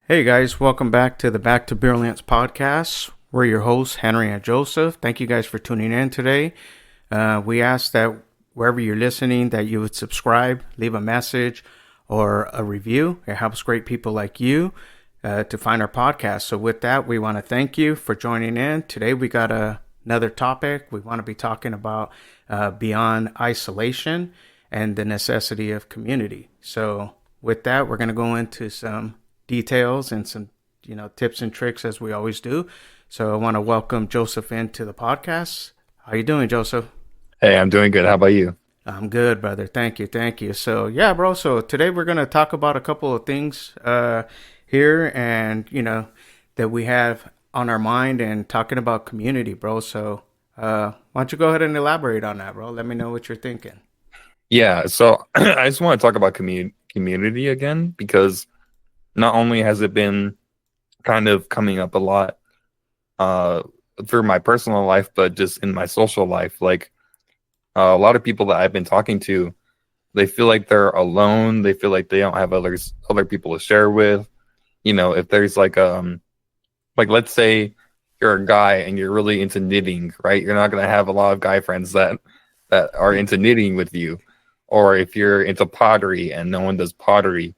Hey guys, welcome back to the Back to Brilliance podcast. We're your hosts, Henry and Joseph. Thank you guys for tuning in today. We ask that wherever you're listening, that you would subscribe, leave a message or a review. It helps great people like you to find our podcast. So with that, we want to thank you for joining in. Today we got another topic. We want to be talking about beyond isolation and the necessity of community. So with that, we're going to go into some details and some tips and tricks as we always do. So I want to welcome Joseph into the podcast. How you doing, Joseph? Hey, I'm doing good. How about you? I'm good, brother. Thank you. So yeah, bro, so today we're going to talk about a couple of things here and that we have on our mind and talking about community, bro. So why don't you go ahead and elaborate on that, bro? Let me know what you're thinking. Yeah, so I just want to talk about community again because not only has it been kind of coming up a lot uh through my personal life, but just in my social life. Like a lot of people that I've been talking to, they feel like they're alone. They feel like they don't have other people to share with. If there's like let's say you're a guy and you're really into knitting, right? You're not gonna have a lot of guy friends that are into knitting with you. Or if you're into pottery and no one does pottery,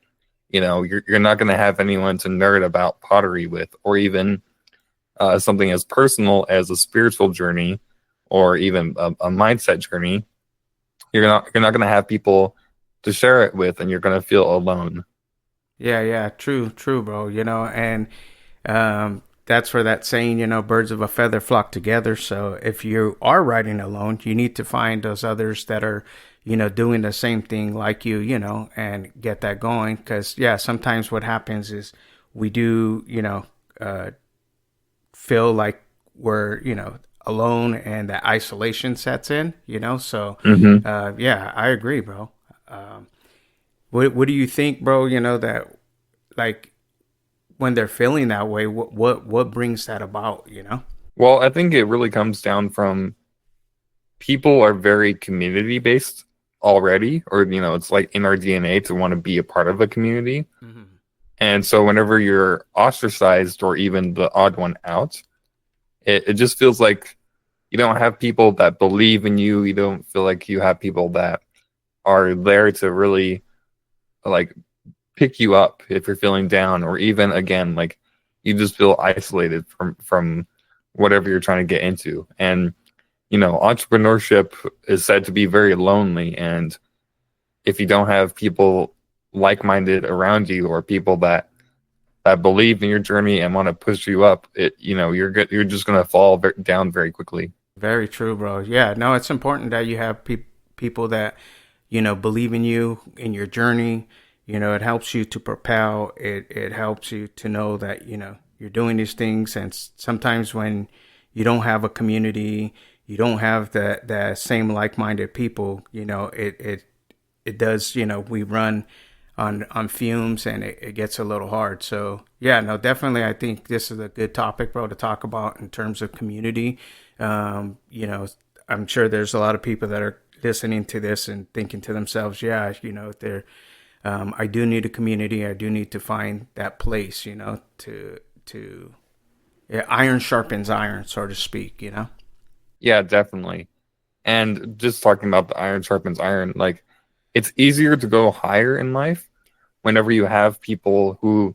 you're not going to have anyone to nerd about pottery with, or even something as personal as a spiritual journey, or even a mindset journey. You're not going to have people to share it with, and you're going to feel alone. Yeah, true, bro. And that's where that saying, birds of a feather flock together. So if you are riding alone, you need to find those others that are, doing the same thing like you, and get that going. Because, yeah, sometimes what happens is we do, feel like we're, alone and that isolation sets in, So, Hmm. yeah, I agree, bro. Um, what do you think, bro? That like when they're feeling that way, what brings that about? Well, I think it really comes down from people are very community based already, or it's like in our DNA to want to be a part of a community. Mm-hmm. And so whenever you're ostracized or even the odd one out, it just feels like you don't have people that believe in you. You don't feel like you have people that are there to really like pick you up if you're feeling down, or even again, like you just feel isolated from whatever you're trying to get into. And entrepreneurship is said to be very lonely, and if you don't have people like-minded around you, or people that believe in your journey and want to push you up, you're just going to fall down very quickly. Very true, bro. Yeah, no, it's important that you have people that believe in you in your journey. It helps you to propel. It helps you to know that you're doing these things. And sometimes when you don't have a community, you don't have the same like-minded people. It does. We run on fumes, and it gets a little hard. So yeah, no, definitely, I think this is a good topic, bro, to talk about in terms of community. Um, you know, I'm sure there's a lot of people that are listening to this and thinking to themselves, yeah, they're I do need a community. I do need to find that place, to yeah, iron sharpens iron, so to speak. Yeah, definitely. And just talking about the iron sharpens iron, like it's easier to go higher in life whenever you have people who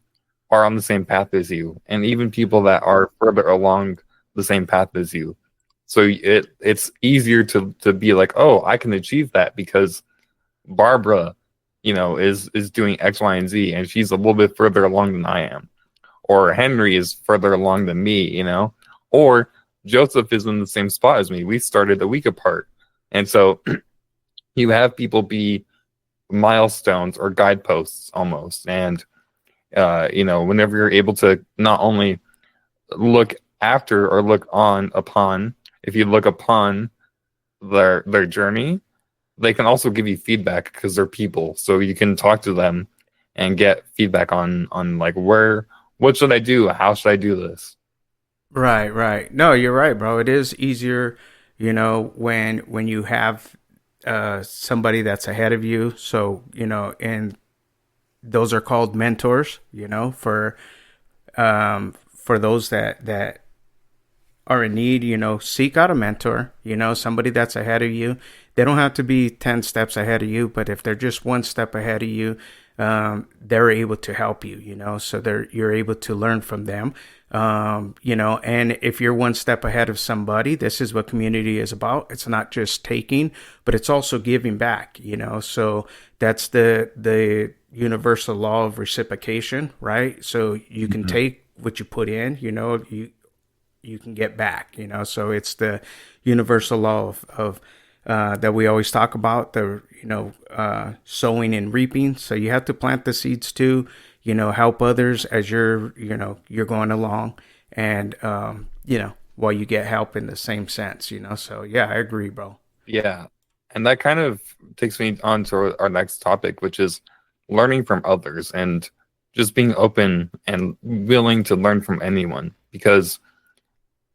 are on the same path as you, and even people that are further along the same path as you. So it's easier to be like, oh, I can achieve that because Barbara, is doing X, Y, and Z, and she's a little bit further along than I am. Or Henry is further along than me. Or Joseph is in the same spot as me. We started a week apart. And so you have people be milestones or guideposts almost. And whenever you're able to not only look after or look on upon, if you look upon their journey, they can also give you feedback because they're people. So you can talk to them and get feedback on like what should I do? How should I do this? Right. No, you're right, bro. It is easier, when you have somebody that's ahead of you. So, and those are called mentors, for for those that are in need, seek out a mentor, somebody that's ahead of you. They don't have to be 10 steps ahead of you, but if they're just one step ahead of you, they're able to help you, so you're able to learn from them. And if you're one step ahead of somebody, this is what community is about. It's not just taking, but it's also giving back, so that's the universal law of reciprocation, right? So you can Mhm. take what you put in, you can get back, so it's the universal law of that we always talk about, the sowing and reaping. So you have to plant the seeds too, help others as you're going along, and while you get help in the same sense, so yeah, I agree, bro. Yeah. And that kind of takes me on to our next topic, which is learning from others and just being open and willing to learn from anyone. Because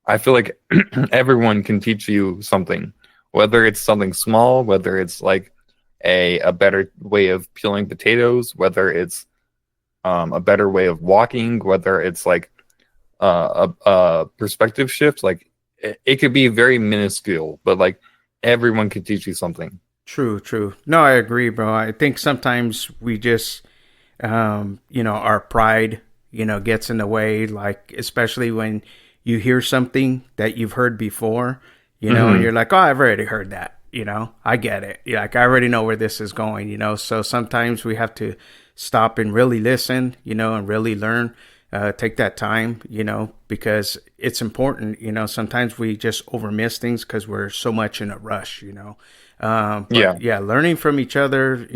I feel like everyone can teach you something, whether it's something small, whether it's like a better way of peeling potatoes, whether it's a better way of walking, whether it's like a perspective shift. Like it could be very minuscule, but like everyone could teach you something. True, true. No, I agree, bro. I think sometimes we just our pride, gets in the way, like, especially when you hear something that you've heard before, and Hmm. you're like, oh, I've already heard that, I get it. Yeah, like, I already know where this is going, so sometimes we have to stop and really listen, and really learn, take that time, because it's important, sometimes we just overmiss things because we're so much in a rush, but Yeah, yeah, learning from each other,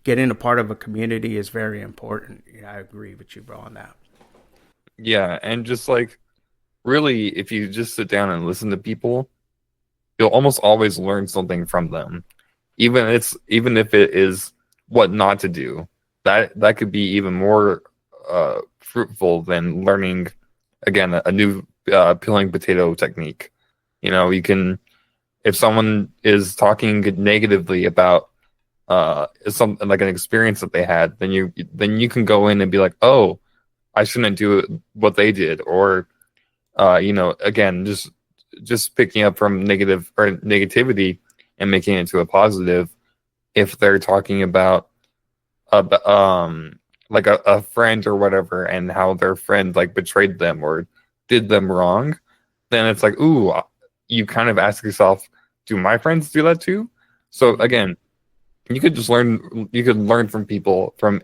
getting a part of a community is very important. Yeah, I agree with you, bro, on that. yeah, and just like really, if you just sit down and listen to people, you'll almost always learn something from them. Even if it is what not to do. That could be even more fruitful than learning again a new peeling potato technique. You can if someone is talking negatively about something like an experience that they had, then you can go in and be like, oh, I shouldn't do what they did, or again, just picking up from negative or negativity and making it to a positive. If they're talking about like a friend or whatever, and how their friend like betrayed them or did them wrong, then it's like, ooh, you kind of ask yourself, do my friends do that too? So again, you could learn from people from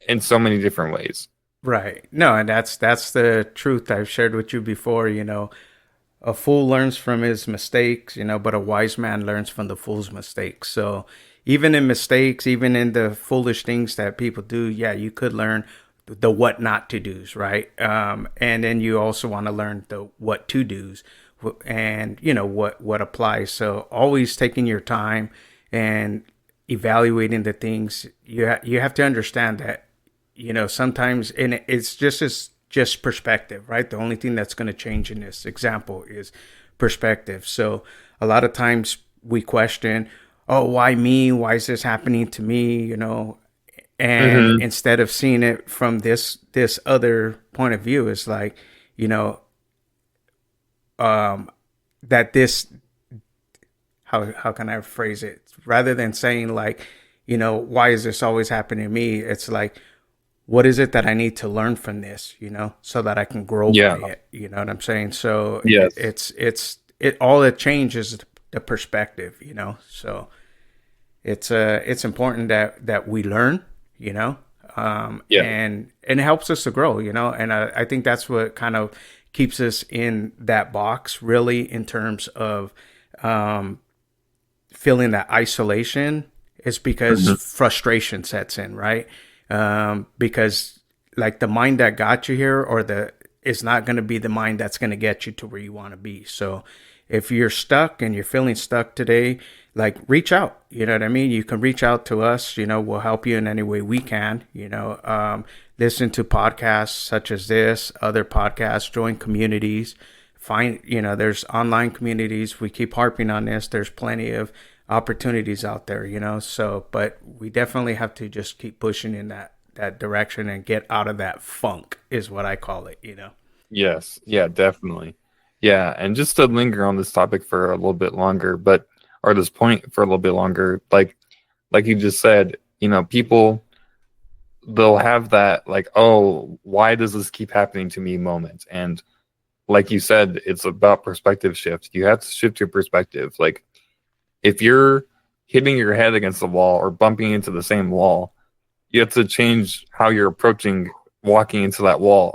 in so many different ways. Right. No, and that's the truth I've shared with you before. A fool learns from his mistakes, but a wise man learns from the fool's mistakes. So even in mistakes, even in the foolish things that people do, yeah, you could learn the what not to do's, right? And then you also want to learn the what to do's, and what applies. So always taking your time and evaluating the things. You have to understand that sometimes, and it's just perspective, right? The only thing that's going to change in this example is perspective. So a lot of times we question, oh, why me? Why is this happening to me? And Hmm. instead of seeing it from this other point of view, it's like, you know, um, that this how can I phrase it? Rather than saying like, why is this always happening to me? It's like, what is it that I need to learn from this, so that I can grow by Yeah. it. You know what I'm saying? So Yes. it all it changes the perspective, So it's important that we learn, Yeah. and it helps us to grow, and I think that's what kind of keeps us in that box, really, in terms of um, feeling that isolation, is because Hmm. frustration sets in, right? Because like the mind that got you here, or the is not going to be the mind that's going to get you to where you want to be. So if you're stuck and you're feeling stuck today, like, reach out. You know what I mean? You can reach out to us. We'll help you in any way we can. Listen to podcasts such as this, other podcasts, join communities. Find, there's online communities. We keep harping on this. There's plenty of opportunities out there. So, but we definitely have to just keep pushing in that direction and get out of that funk is what I call it, you know. Yes, yeah, definitely. Yeah, and just to linger on this topic for a little bit longer, but or this point for a little bit longer, like you just said, people they'll have that like, oh, why does this keep happening to me moment? And like you said, it's about perspective shift. You have to shift your perspective. Like if you're hitting your head against the wall or bumping into the same wall, you have to change how you're approaching walking into that wall,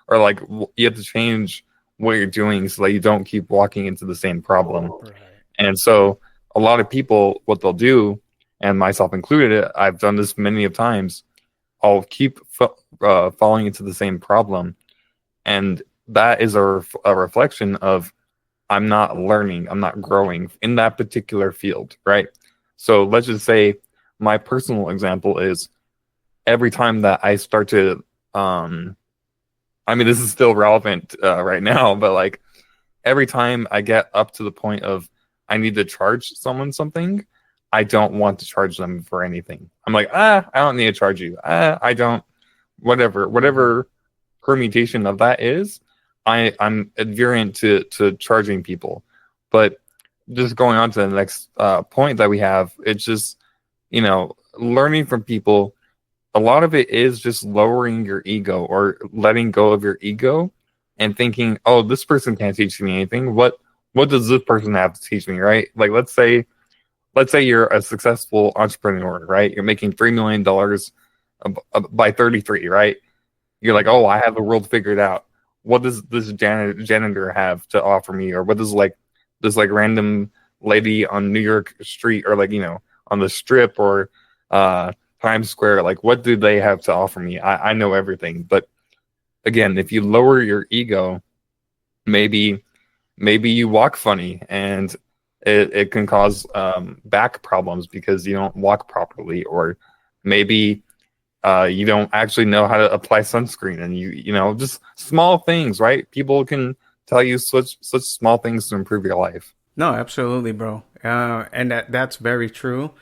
or like you have to change what you're doing so that you don't keep walking into the same problem. Right. And so a lot of people, what they'll do, and myself included, I've done this many of times. I'll keep falling into the same problem, and that is a reflection of I'm not learning, I'm not growing in that particular field, right? So let's just say my personal example is every time that I start to, I mean, this is still relevant right now, but like every time I get up to the point of I need to charge someone something, I don't want to charge them for anything. I'm like, I don't need to charge you. I don't, whatever permutation of that is, I'm adherent to charging people. But just going on to the next point that we have, it's just, learning from people. A lot of it is just lowering your ego or letting go of your ego and thinking, oh, this person can't teach me anything. What does this person have to teach me, right? Like let's say you're a successful entrepreneur, right? You're making $3 million by 33, right? You're like, oh, I have the world figured out. What does this janitor have to offer me? Or what does like this like random lady on New York street or like, on the strip or Times Square, like what do they have to offer me? I know everything. But again, if you lower your ego, maybe you walk funny and it can cause back problems because you don't walk properly, or maybe you don't actually know how to apply sunscreen, and just small things, right? People can tell you such small things to improve your life. No, absolutely, bro. And that's very true.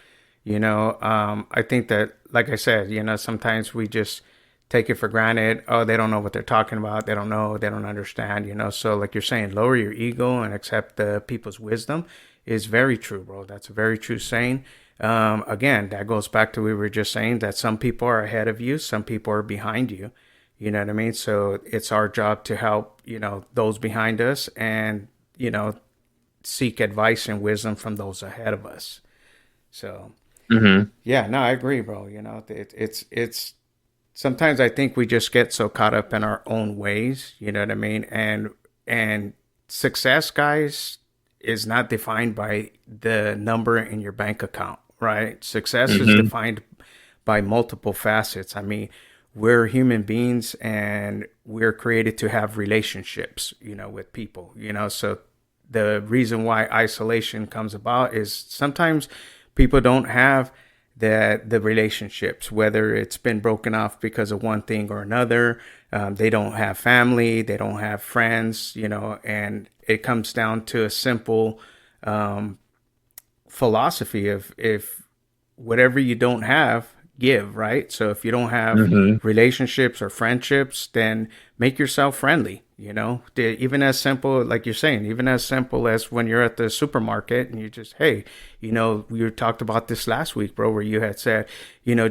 I think that, like I said, sometimes we just take it for granted. Oh, they don't know what they're talking about. They don't know. They don't understand. So like you're saying, lower your ego and accept the people's wisdom is very true, bro. That's a very true saying. Again, that goes back to we were just saying that some people are ahead of you, some people are behind you. You know what I mean? So it's our job to help, those behind us and, seek advice and wisdom from those ahead of us. So, Mm-hmm. yeah, no, I agree, bro. It's sometimes I think we just get so caught up in our own ways, you know what I mean? And success, guys, is not defined by the number in your bank account, right? Success is Mm-hmm. defined by multiple facets. I mean, we're human beings and we're created to have relationships, with people, so the reason why isolation comes about is sometimes people don't have the relationships, whether it's been broken off because of one thing or another. They don't have family, they don't have friends, and it comes down to a simple philosophy of if whatever you don't have, give, right? So if you don't have Mm-hmm. relationships or friendships, then make yourself friendly. Even as simple, like you're saying, even as simple as when you're at the supermarket and you just, hey, we talked about this last week, bro, where you had said,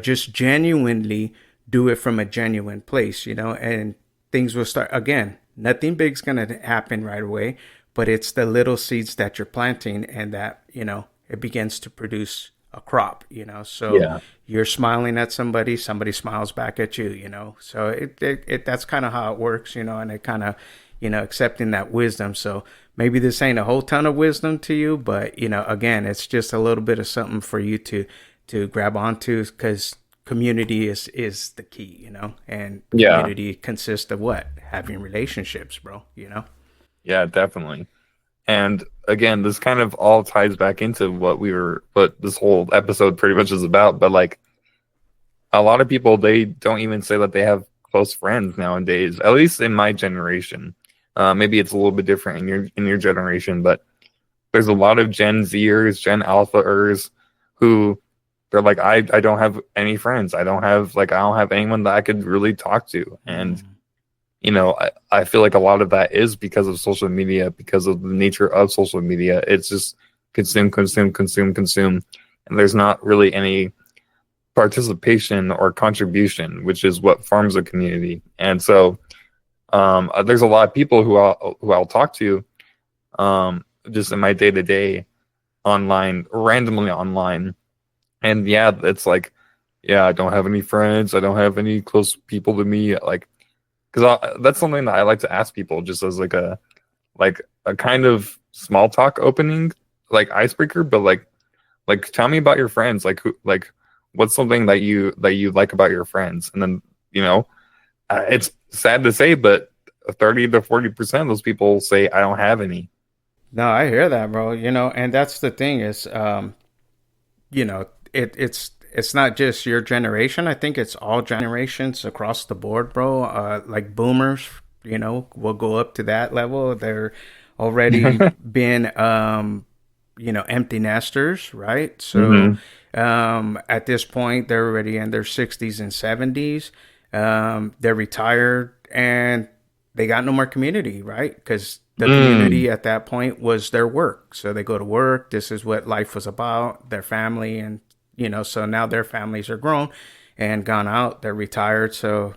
just genuinely do it from a genuine place, and things will start again. Nothing big's going to happen right away, but it's the little seeds that you're planting and that, it begins to produce a crop, so Yeah. you're smiling at somebody, somebody smiles back at you, so it that's kind of how it works, and it kind of, accepting that wisdom. So maybe this ain't a whole ton of wisdom to you, but again, it's just a little bit of something for you to grab onto, because community is the key, and Yeah. community consists of what? Having relationships, bro, Yeah, definitely. And again, this kind of all ties back into what this whole episode pretty much is about. But like a lot of people, they don't even say that they have close friends nowadays. At least in my generation, maybe it's a little bit different in your generation. But there's a lot of Gen Zers, Gen Alphaers, who they're like, I don't have any friends. I don't have anyone that I could really talk to. And Mm. I feel like a lot of that is because of social media, because of the nature of social media. It's just consume, consume, consume, consume. And there's not really any participation or contribution, which is what forms a community. And so there's a lot of people who I'll talk to just in my day to day online, randomly online. And yeah, it's like, yeah, I don't have any friends. I don't have any close people to me. Like, because that's something that I like to ask people, just as like a kind of small talk opening, like icebreaker. But like tell me about your friends. Like what's something that you like about your friends? And then it's sad to say, but 30 to 40% of those people say I don't have any. No, I hear that, bro. And that's the thing is, it's not just your generation. I think it's all generations across the board, bro. Like boomers, will go up to that level. They're already been, empty nesters, right? So, Hmm. at this point, they're already in their 60s and 70s. They're retired and they got no more community, right? Because the Mm. community at that point was their work. So they go to work. This is what life was about, their family. And, so now their families are grown and gone out. They're retired. So,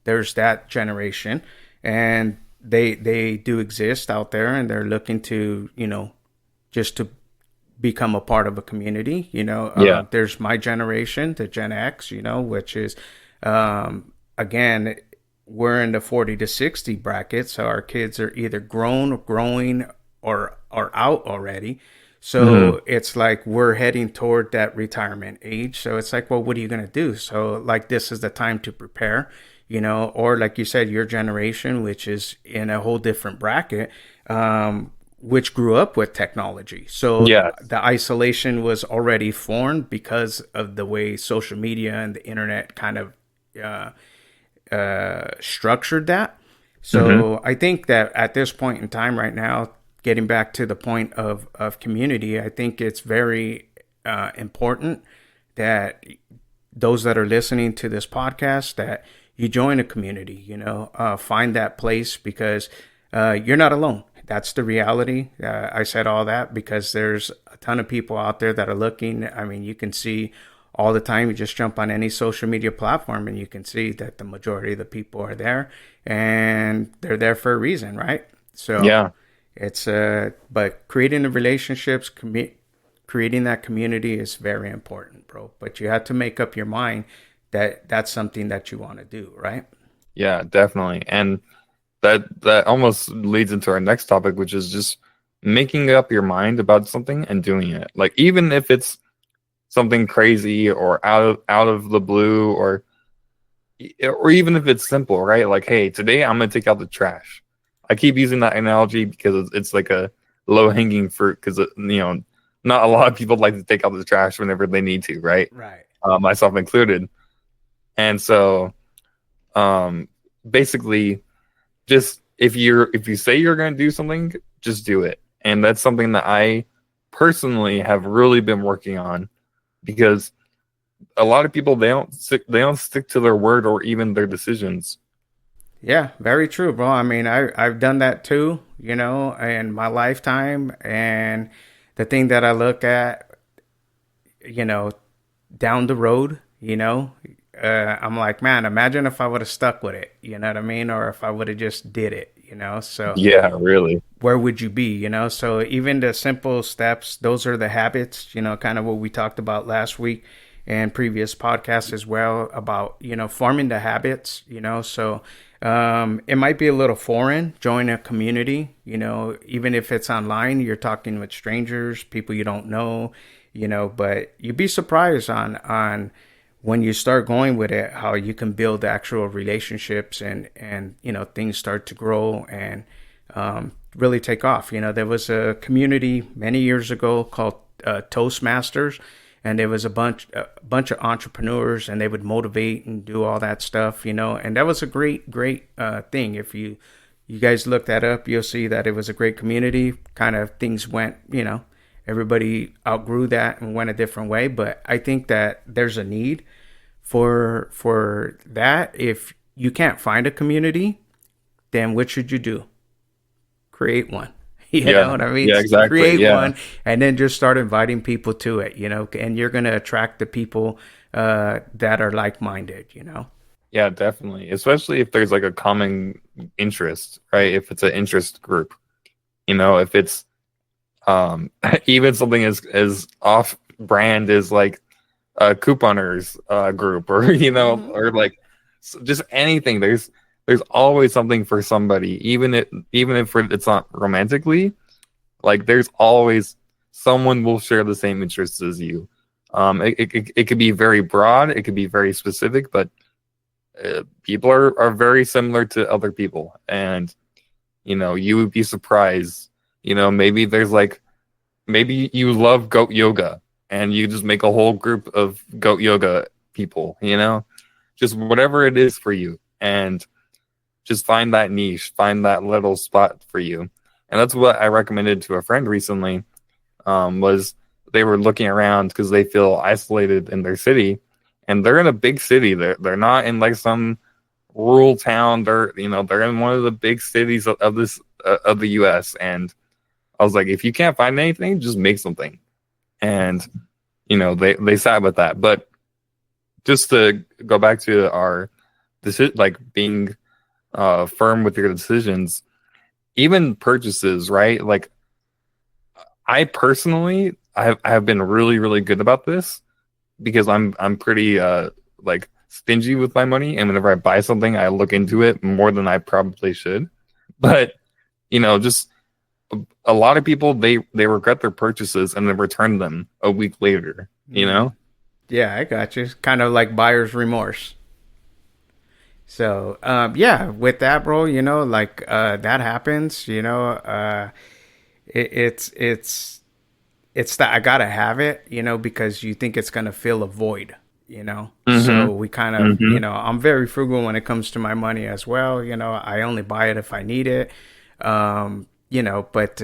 there's that generation. And they do exist out there and they're looking to, just to become a part of a community. Yeah. There's my generation, the Gen X, which is, again, we're in the 40 to 60 bracket. So our kids are either grown, growing, or are out already. Hmm. So it's like we're heading toward that retirement age. So it's like, well, what are you going to do? So, like, this is the time to prepare, or like you said, your generation, which is in a whole different bracket, which grew up with technology. So Yes. the isolation was already formed because of the way social media and the internet kind of uh, structured that. Hmm. So I think that at this point in time, right now, getting back to the point of community, I think it's very important that those that are listening to this podcast, that you join a community, find that place, because you're not alone. That's the reality. I said all that because there's a ton of people out there that are looking. I mean, you can see all the time. You just jump on any social media platform and you can see that the majority of the people are there and they're there for a reason, right? So Yeah. it's but creating the relationships, creating that community is very important, bro. But you have to make up your mind that that's something that you want to do, right? Yeah, definitely. And that almost leads into our next topic, which is just making up your mind about something and doing it. Like even if it's something crazy or out of the blue, or even if it's simple, right? Like, hey, today I'm gonna take out the trash. I keep using that analogy because it's like a low hanging fruit because not a lot of people like to take out the trash whenever they need to, right? Right. Myself included. And so, um, basically, just if you say you're going to do something, just do it. And that's something that I personally have really been working on because a lot of people they don't stick to their word or even their decisions. Yeah, very true, bro. I mean, I've done that too, in my lifetime. And the thing that I look at, you know, down the road, I'm like, man, imagine if I would have stuck with it, you know what I mean? Or if I would have just did it, So Yeah, really. where would you be, So even the simple steps, those are the habits, kind of what we talked about last week and previous podcasts as well about, forming the habits, So it might be a little foreign, join a community, even if it's online, you're talking with strangers, people you don't know, but you'd be surprised on when you start going with it, how you can build actual relationships and things start to grow and really take off. There was a community many years ago called Toastmasters, and there was a bunch of entrepreneurs, and they would motivate and do all that stuff. And that was a great thing. If you guys look that up, you'll see that it was a great community. Kind of things went, everybody outgrew that and went a different way. But I think that there's a need for that. If you can't find a community, then what should you do? Create one. You know Yeah. what I mean? Yeah, exactly. Create Yeah. one and then just start inviting people to it, and you're going to attract the people that are like minded, Yeah, definitely. Especially if there's like a common interest, right? If it's an interest group, if it's even something as off brand as like a couponers group, or Mm-hmm. or like just anything. There's always something for somebody, even if it's not romantically. Like there's always someone will share the same interests as you. It could be very broad, it could be very specific, but people are very similar to other people, and you would be surprised. Maybe there's like maybe you love goat yoga, and you just make a whole group of goat yoga people. Just whatever it is for you, and just find that niche, find that little spot for you. And that's what I recommended to a friend recently. Was they were looking around because they feel isolated in their city, and they're in a big city. They're not in like some rural town. They're in one of the big cities of this of the U.S. And I was like, if you can't find anything, just make something. And they sat with that. But just to go back to our decision, like being firm with your decisions, even purchases, right? Like I personally, I have been really, really good about this because I'm pretty like stingy with my money, and whenever I buy something, I look into it more than I probably should. But just a lot of people, they regret their purchases and then return them a week later. Yeah, I got you. It's kind of like buyer's remorse. So, yeah, with that, bro, like that happens. It's that I gotta have it, because you think it's gonna fill a void, Mm-hmm. So we kind of, Mm-hmm. I'm very frugal when it comes to my money as well. I only buy it if I need it. But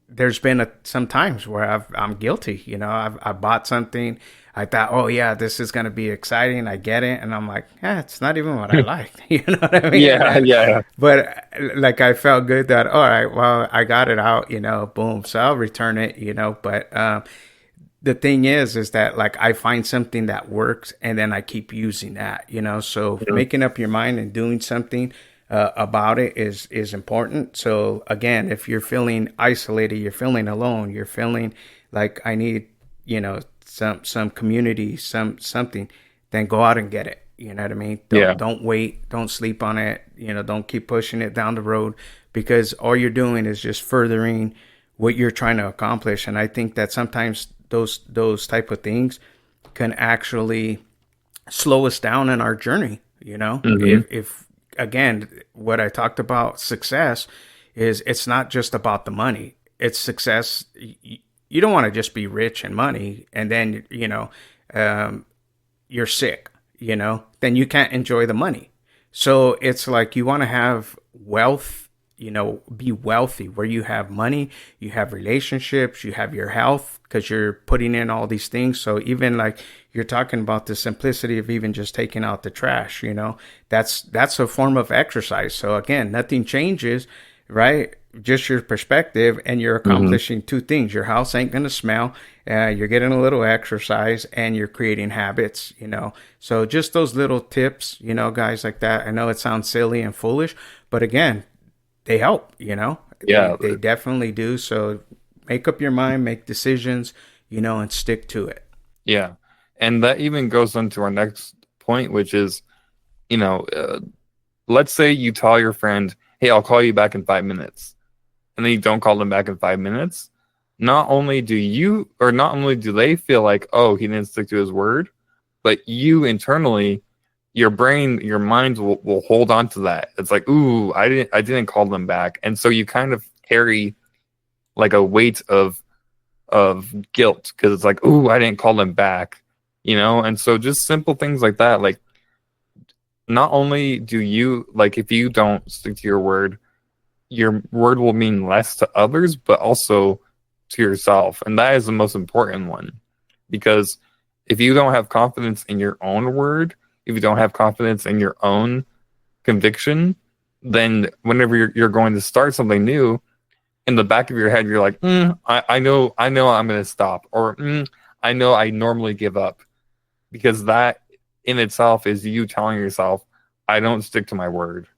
there's been some times where I'm guilty. I bought something. I thought, oh yeah, this is gonna be exciting. I get it, and I'm like, yeah, it's not even what I like. You know what I mean? Yeah, yeah, But like I felt good that all right, well, I got it out. Boom. So I'll return it. But the thing is that like I find something that works, and then I keep using that. So Mhm. making up your mind and doing something about it is important. So again, if you're feeling isolated, you're feeling alone, you're feeling like I need, some community, something, then go out and get it. You know what I mean? Yeah, Don't wait, don't sleep on it. Don't keep pushing it down the road, because all you're doing is just furthering what you're trying to accomplish. And I think that sometimes those type of things can actually slow us down in our journey. hmm If again, what I talked about success is it's not just about the money. It's success. You don't want to just be rich and money, and then um, you're sick. Then you can't enjoy the money. So it's like you want to have wealth, be wealthy where you have money, you have relationships, you have your health, because you're putting in all these things. So even like you're talking about the simplicity of even just taking out the trash, that's a form of exercise. So again, nothing changes, right? Just your perspective, and you're hmm accomplishing two things. Your house ain't going to smell, you're getting a little exercise, and you're creating habits. So just those little tips, guys, like that. I know it sounds silly and foolish, but again, they help. they yeah, they definitely do. So make up your mind, make decisions, and stick to it. yeah. And that even goes on to our next point, which is, you know, uh, let's say you tell your friend, "Hey, I'll call you back in 5 minutes," and then you don't call them back in 5 minutes. Not only do they feel like, oh, he didn't stick to his word, but you internally, your brain, your mind will hold on to that. It's like, ooh, I didn't call them back, and so you kind of carry like a weight of guilt because it's like, ooh, I didn't call them back, and so just simple things like that, like not only do you like if you don't stick to your word will mean less to others, but also to yourself. And that is the most important one. Because if you don't have confidence in your own word, if you don't have confidence in your own conviction, then whenever you're going to start something new, in the back of your head, you're like, I know I'm going to stop, or I know I normally give up, because that in itself is you telling yourself, I don't stick to my word.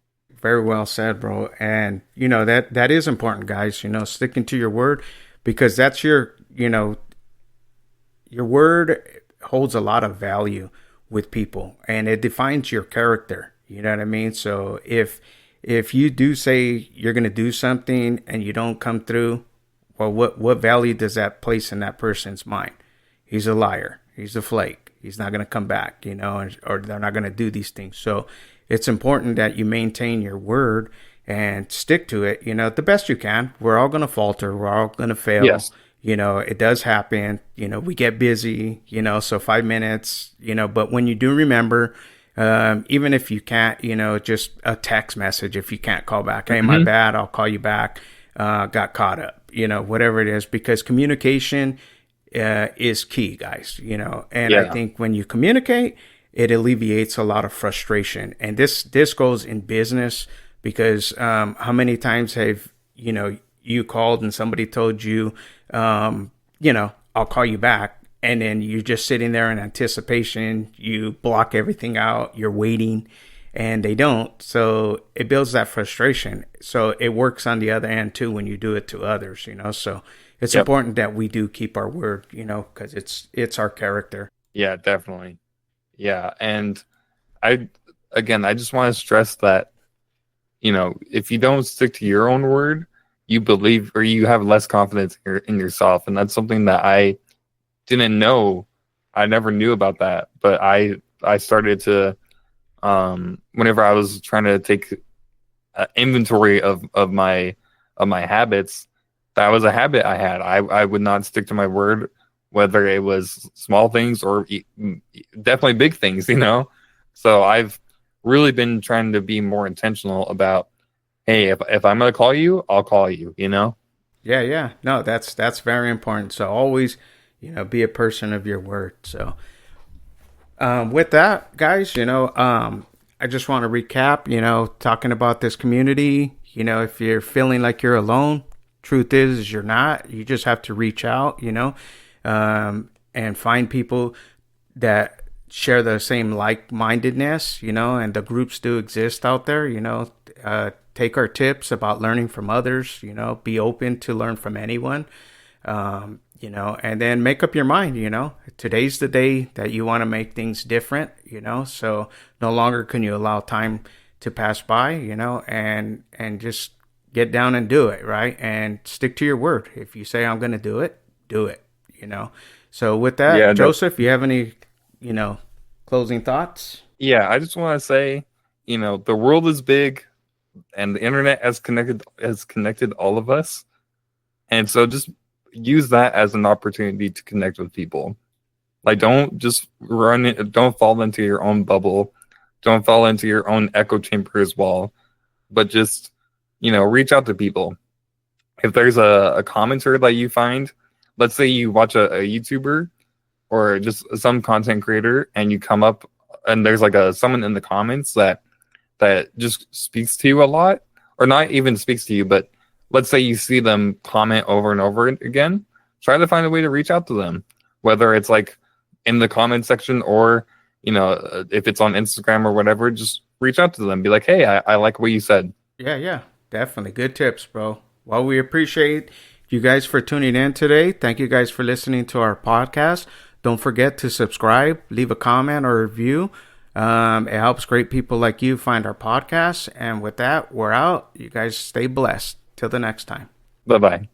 Very well said, bro. And that is important, guys. Sticking to your word, because that's your word holds a lot of value with people, and it defines your character. You know what I mean? So if you do say you're going to do something and you don't come through, well, what value does that place in that person's mind? He's a liar. He's a flake. He's not going to come back, or they're not going to do these things. So it's important that you maintain your word and stick to it, the best you can. We're all going to falter. We're all going to fail. Yes. It does happen. We get busy, so 5 minutes, but when you do remember, even if you can't, just a text message, if you can't call back, hey, my bad, I'll call you back, got caught up, whatever it is, because communication is key, guys, and I think when you communicate, it alleviates a lot of frustration. And this goes in business, because how many times have, you called and somebody told you, I'll call you back. And then you're just sitting there in anticipation. You block everything out. You're waiting, and they don't. So it builds that frustration. So it works on the other end too when you do it to others. So it's important that we do keep our word. Because it's our character. Yeah, definitely. Yeah, and I just want to stress that if you don't stick to your own word, you believe, or you have less confidence in yourself, and that's something that I didn't know. I never knew about that, but I started to, whenever I was trying to take inventory of my habits, that was a habit I had. I would not stick to my word, whether it was small things or definitely big things, So I've really been trying to be more intentional about, hey, if I'm going to call you, I'll call you, Yeah. No, that's very important. So always, be a person of your word. So with that, guys, I just want to recap, talking about this community. If you're feeling like you're alone, truth is you're not. You just have to reach out, and find people that share the same like-mindedness, and the groups do exist out there, take our tips about learning from others, be open to learn from anyone, and then make up your mind, today's the day that you want to make things different, so no longer can you allow time to pass by, and just get down and do it, right? And stick to your word. If you say, I'm going to do it, So with that, Joseph, you have any, closing thoughts? Yeah, I just want to say, the world is big, and the internet has connected all of us. And so just use that as an opportunity to connect with people. Like, don't just don't fall into your own bubble. Don't fall into your own echo chamber as well. But just, reach out to people. If there's a commenter that you find, let's say you watch a YouTuber or just some content creator, and you come up and there's like someone in the comments that just speaks to you a lot, or not even speaks to you, but let's say you see them comment over and over again, try to find a way to reach out to them, whether it's like in the comment section or, if it's on Instagram or whatever, just reach out to them. Be like, hey, I like what you said. Yeah, definitely. Good tips, bro. Well, we appreciate you guys for tuning in today. Thank you guys for listening to our podcast. Don't forget to subscribe, leave a comment or review. It helps great people like you find our podcast. And with that, we're out. You guys stay blessed. Till the next time. Bye-bye.